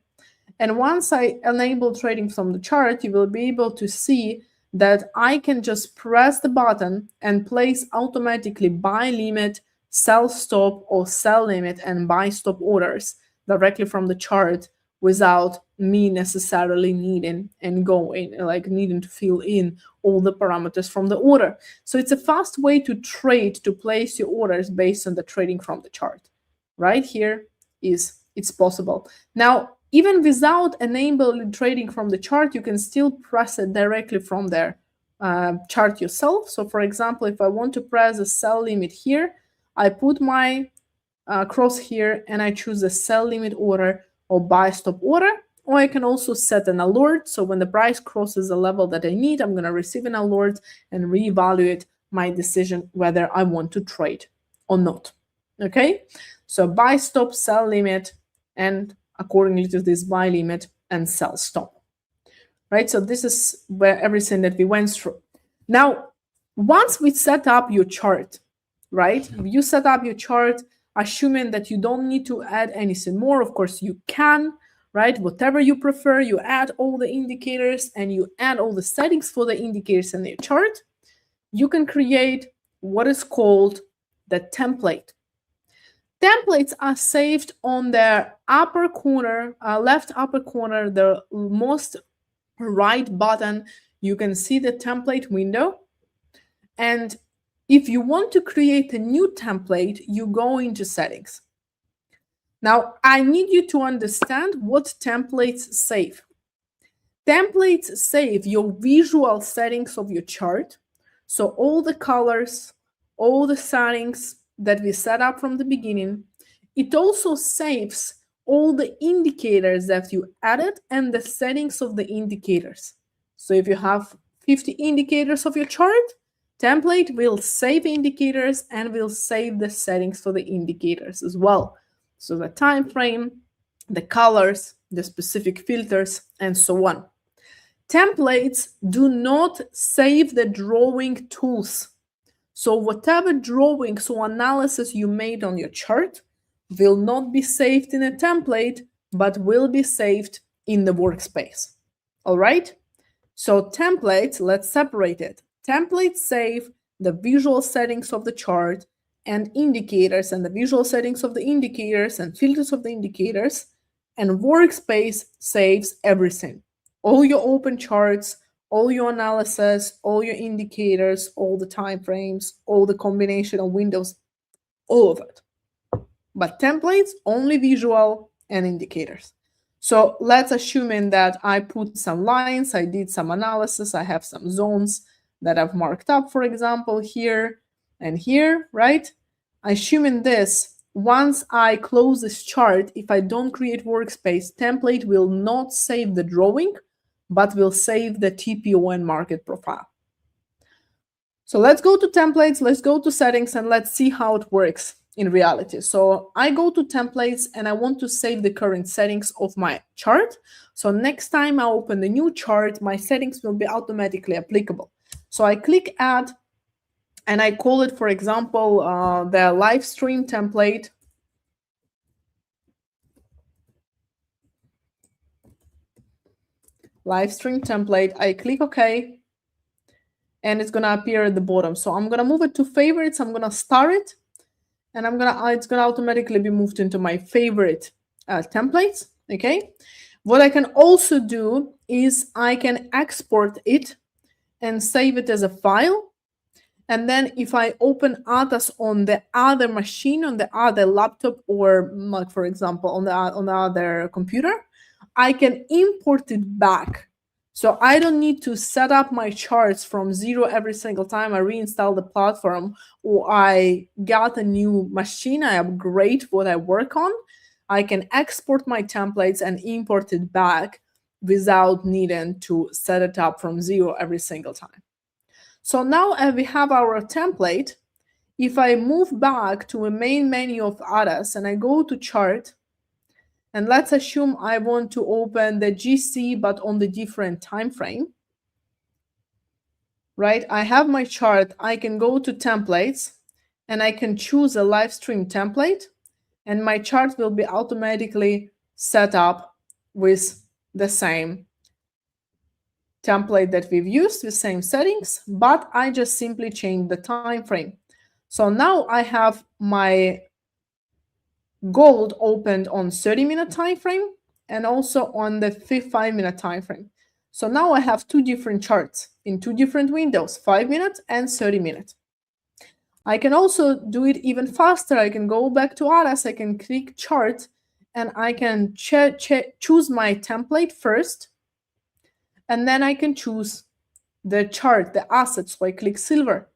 And once I enable trading from the chart, you will be able to see that I can just press the button and place automatically buy limit, sell stop, or sell limit and buy stop orders directly from the chart without me necessarily needing to fill in all the parameters from the order. So it's a fast way to trade, to place your orders based on the trading from the chart. Right here it's possible. Now, even without enabling trading from the chart, you can still press it directly from their chart yourself. So for example, if I want to press a sell limit here, I put my cross here and I choose a sell limit order or buy stop order, or I can also set an alert. So when the price crosses a level that I need, I'm going to receive an alert and reevaluate my decision whether I want to trade or not. Okay, so buy stop, sell limit, and accordingly to this buy limit and sell stop, right? So this is where everything that we went through. Now, once we set up your chart, right? You set up your chart, assuming that you don't need to add anything more. Of course, you can, right? Whatever you prefer, you add all the indicators and you add all the settings for the indicators in your chart. You can create what is called the template. Templates are saved on the upper corner, left upper corner, the most right button. You can see the template window. And if you want to create a new template, you go into settings. Now, I need you to understand what templates save. Templates save your visual settings of your chart. So all the colors, all the settings that we set up from the beginning. It also saves all the indicators that you added and the settings of the indicators. So if you have 50 indicators of your chart, template will save indicators and will save the settings for the indicators as well. So the time frame, the colors, the specific filters, and so on. Templates do not save the drawing tools. So whatever drawings or analysis you made on your chart will not be saved in a template, but will be saved in the workspace. All right? So templates, let's separate it. Templates save the visual settings of the chart and indicators and the visual settings of the indicators and filters of the indicators, and workspace saves everything. All your open charts, all your analysis, all your indicators, all the time frames, all the combination of windows, all of it. But templates, only visual and indicators. So let's assume that I put some lines, I did some analysis, I have some zones that I've marked up, for example, here and here, right? Assuming this, once I close this chart, if I don't create workspace, template will not save the drawing, but will save the TPO and market profile. So let's go to templates, let's go to settings, and let's see how it works in reality. So I go to templates and I want to save the current settings of my chart. So next time I open the new chart, my settings will be automatically applicable. So I click add and I call it, for example, the live stream template. Live stream template. I click OK, and it's gonna appear at the bottom. So I'm gonna move it to favorites. I'm gonna star it, and it's gonna automatically be moved into my favorite templates. Okay. What I can also do is I can export it and save it as a file. And then if I open ATAS on the other machine, on the other laptop, or like, for example, on the other computer, I can import it back. So I don't need to set up my charts from zero every single time I reinstall the platform or I got a new machine, I upgrade what I work on. I can export my templates and import it back without needing to set it up from zero every single time. So now we have our template. If I move back to a main menu of ATAS and I go to chart, and let's assume I want to open the GC but on the different time frame, right? I have my chart, I can go to templates and I can choose a live stream template, and my chart will be automatically set up with the same template that we've used, the same settings, but I just simply changed the time frame. So now I have my gold opened on 30-minute time frame and also on the 5-minute time frame. So now I have two different charts in two different windows, 5 minutes and 30 minutes. I can also do it even faster. I can go back to ATAS, I can click chart, and I can choose my template first, and then I can choose the chart, the assets. So I click silver.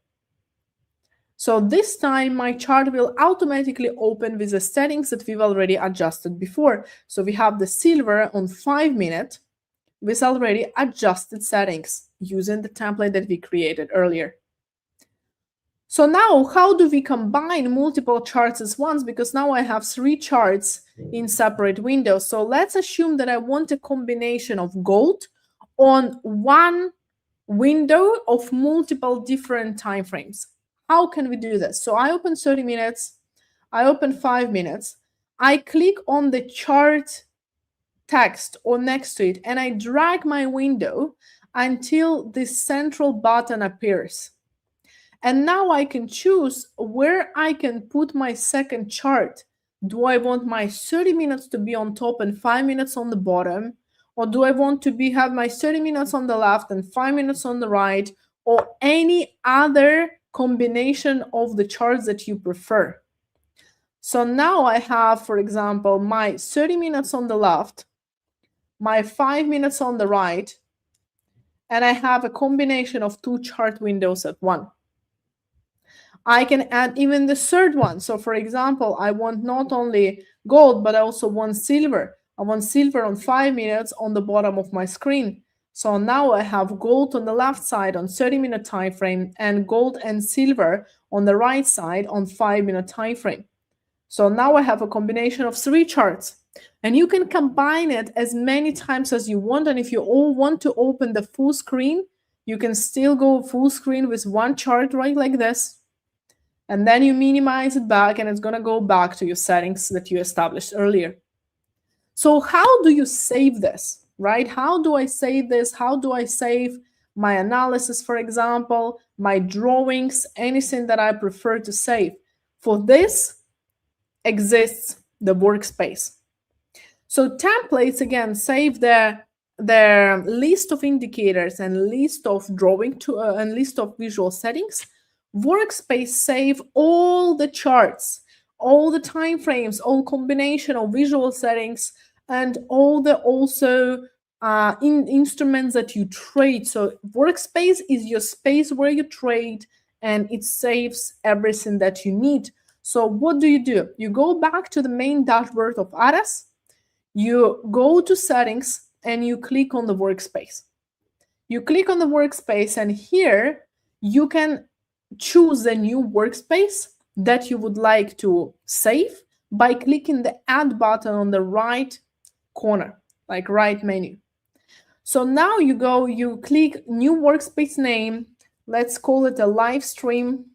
So this time my chart will automatically open with the settings that we've already adjusted before. So we have the silver on 5 minutes with already adjusted settings using the template that we created earlier. So now how do we combine multiple charts as once? Because now I have 3 charts in separate windows. So let's assume that I want a combination of gold on one window of multiple different time frames. How can we do this? So I open 30 minutes, I open 5 minutes, I click on the chart text or next to it, and I drag my window until this central button appears. And now I can choose where I can put my second chart. Do I want my 30 minutes to be on top and 5 minutes on the bottom? Or do I want to have my 30 minutes on the left and 5 minutes on the right, or any other combination of the charts that you prefer? So now I have, for example, my 30 minutes on the left, my 5 minutes on the right, and I have a combination of 2 chart windows at one. I can add even the third one. So for example, I want not only gold, but I also want silver. I want silver on 5 minutes on the bottom of my screen. So now I have gold on the left side on 30-minute time frame and gold and silver on the right side on 5-minute time frame. So now I have a combination of 3 charts. And you can combine it as many times as you want. And if you all want to open the full screen, you can still go full screen with one chart right like this. And then you minimize it back and it's going to go back to your settings that you established earlier. So how do you save this, right? How do I save this? How do I save my analysis, for example, my drawings, anything that I prefer to save? For this exists the workspace. So templates, again, save their list of indicators and list of drawing to and list of visual settings. Workspace save all the charts, all the time frames, all combination of visual settings, and all the also instruments that you trade. So workspace is your space where you trade, and it saves everything that you need. So what do? You go back to the main dashboard of ATAS, you go to settings, and you click on the workspace. You click on the workspace, and here you can choose a new workspace that you would like to save by clicking the add button on the right corner, like right menu. So now you click new workspace name. Let's call it a live stream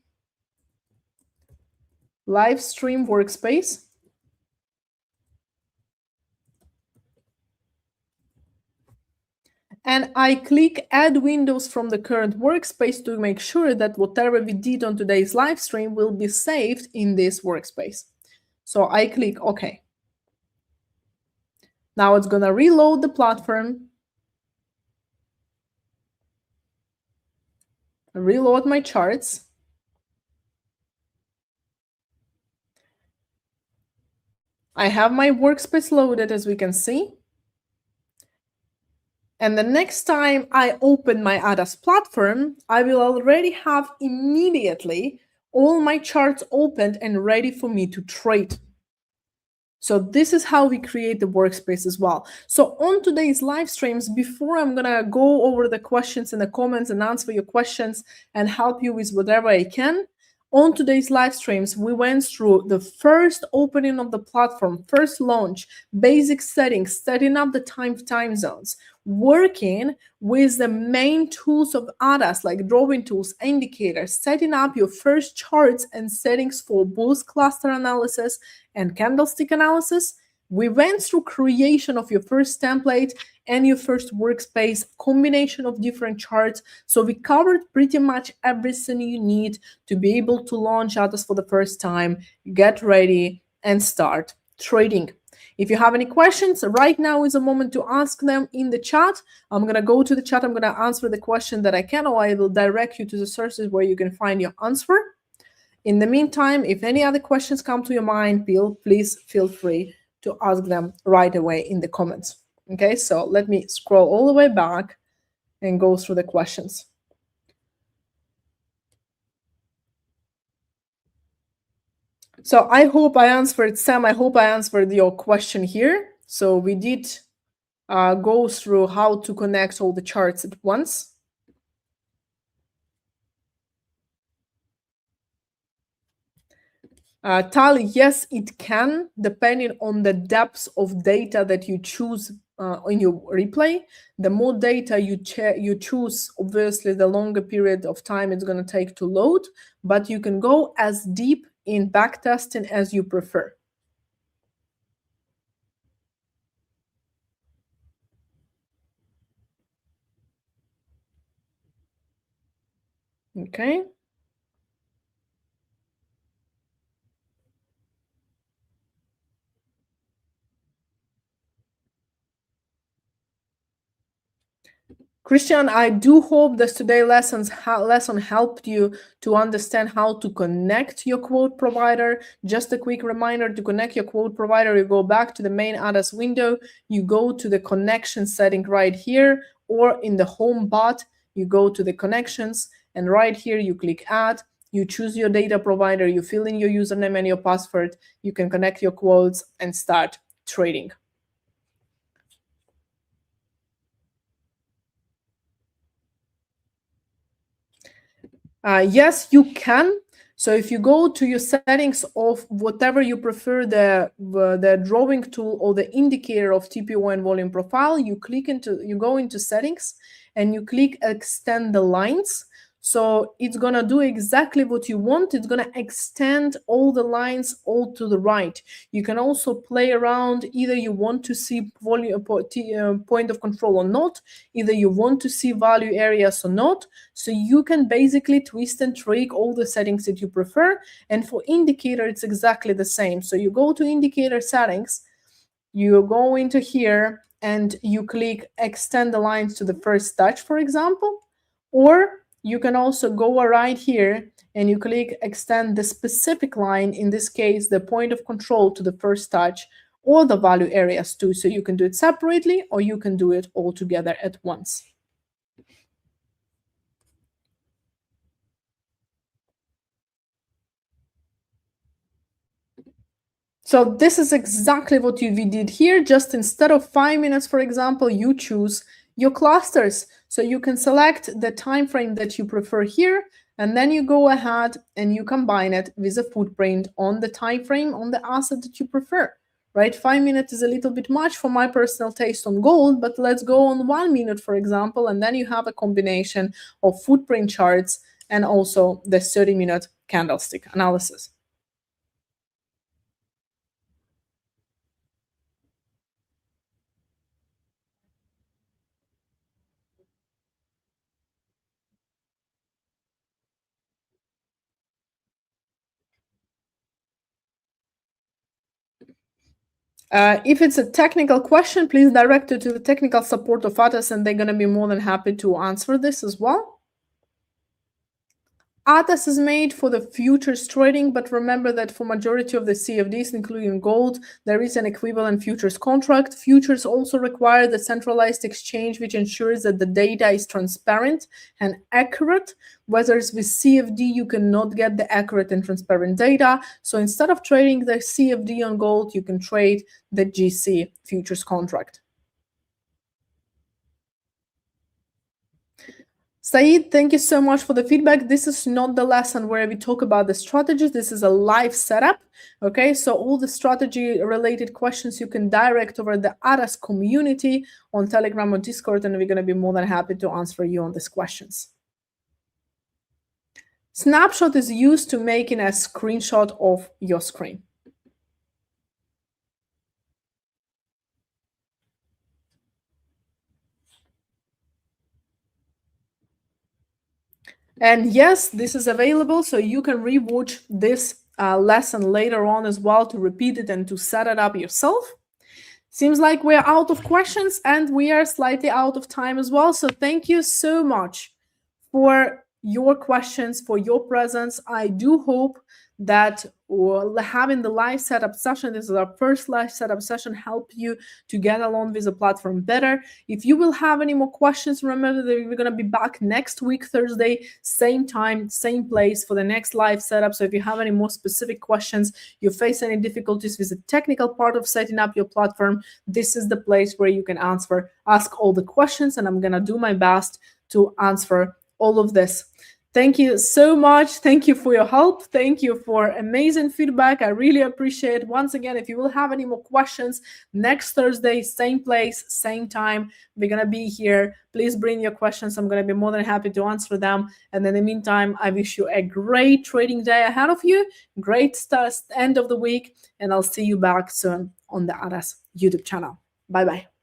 live stream workspace. And I click add windows from the current workspace to make sure that whatever we did on today's live stream will be saved in this workspace. So I click OK. Now it's gonna reload the platform, reload my charts. I have my workspace loaded, as we can see. And the next time I open my ATAS platform, I will already have immediately all my charts opened and ready for me to trade. So this is how we create the workspace as well. So on today's live streams, before I'm gonna go over the questions in the comments and answer your questions and help you with whatever I can, on today's live streams, we went through the first opening of the platform, first launch, basic settings, setting up the time zones, working with the main tools of ATAS, like drawing tools, indicators, setting up your first charts and settings for both cluster analysis and candlestick analysis. We went through creation of your first template and your first workspace, combination of different charts. So we covered pretty much everything you need to be able to launch ATAS for the first time, get ready, and start trading. If you have any questions, right now is a moment to ask them in the chat. I'm going to go to the chat. I'm going to answer the question that I can, or I will direct you to the sources where you can find your answer. In the meantime, if any other questions come to your mind, please feel free to ask them right away in the comments. Okay, so let me scroll all the way back and go through the questions. So I hope I answered, Sam, I hope I answered your question here. So we did go through how to connect all the charts at once. Tali, yes, it can, depending on the depth of data that you choose in your replay. The more data you choose, obviously, the longer period of time it's going to take to load, but you can go as deep in backtesting as you prefer. Okay. Christian, I do hope that today's lesson helped you to understand how to connect your quote provider. Just a quick reminder, to connect your quote provider, you go back to the main ATAS window, you go to the connection setting right here, or in the home bot, you go to the connections, and right here you click add, you choose your data provider, you fill in your username and your password, you can connect your quotes and start trading. Yes, you can. So if you go to your settings of whatever you prefer, the drawing tool or the indicator of TPO and volume profile, you go into settings and you click extend the lines. So it's gonna do exactly what you want. It's gonna extend all the lines all to the right. You can also play around. Either you want to see volume point of control or not. Either you want to see value areas or not. So you can basically twist and tweak all the settings that you prefer. And for indicator, it's exactly the same. So you go to indicator settings, you go into here and you click extend the lines to the first touch, for example, or you can also go right here and you click extend the specific line, in this case, the point of control to the first touch, or the value areas too. So you can do it separately or you can do it all together at once. So this is exactly what we did here. Just instead of 5 minutes, for example, you choose your clusters. So you can select the time frame that you prefer here, and then you go ahead and you combine it with a footprint on the time frame on the asset that you prefer. Right? 5 minutes is a little bit much for my personal taste on gold, but let's go on 1 minute, for example, and then you have a combination of footprint charts and also the 30-minute candlestick analysis. If it's a technical question, please direct it to the technical support of ATAS, and they're going to be more than happy to answer this as well. ATAS is made for the futures trading, but remember that for majority of the CFDs, including gold, there is an equivalent futures contract. Futures also require the centralized exchange, which ensures that the data is transparent and accurate. Whereas with CFD, you cannot get the accurate and transparent data. So instead of trading the CFD on gold, you can trade the GC futures contract. Saeed, thank you so much for the feedback. This is not the lesson where we talk about the strategies. This is a live setup. Okay, so all the strategy related questions you can direct over the ATAS community on Telegram or Discord, and we're going to be more than happy to answer you on these questions. Snapshot is used to making a screenshot of your screen. And yes, this is available, so you can rewatch this lesson later on as well to repeat it and to set it up yourself. Seems like we're out of questions and we are slightly out of time as well. So thank you so much for your questions, for your presence. I do hope that having the live setup session, this is our first live setup session, help you to get along with the platform better. If you will have any more questions, remember that we're going to be back next week, Thursday, same time, same place for the next live setup. So if you have any more specific questions, you face any difficulties with the technical part of setting up your platform, this is the place where you can ask all the questions, and I'm going to do my best to answer all of this. Thank you so much. Thank you for your help. Thank you for amazing feedback. I really appreciate it. Once again, if you will have any more questions, next Thursday, same place, same time, we're going to be here. Please bring your questions. I'm going to be more than happy to answer them. And in the meantime, I wish you a great trading day ahead of you, great end of the week, and I'll see you back soon on the ATAS YouTube channel. Bye-bye.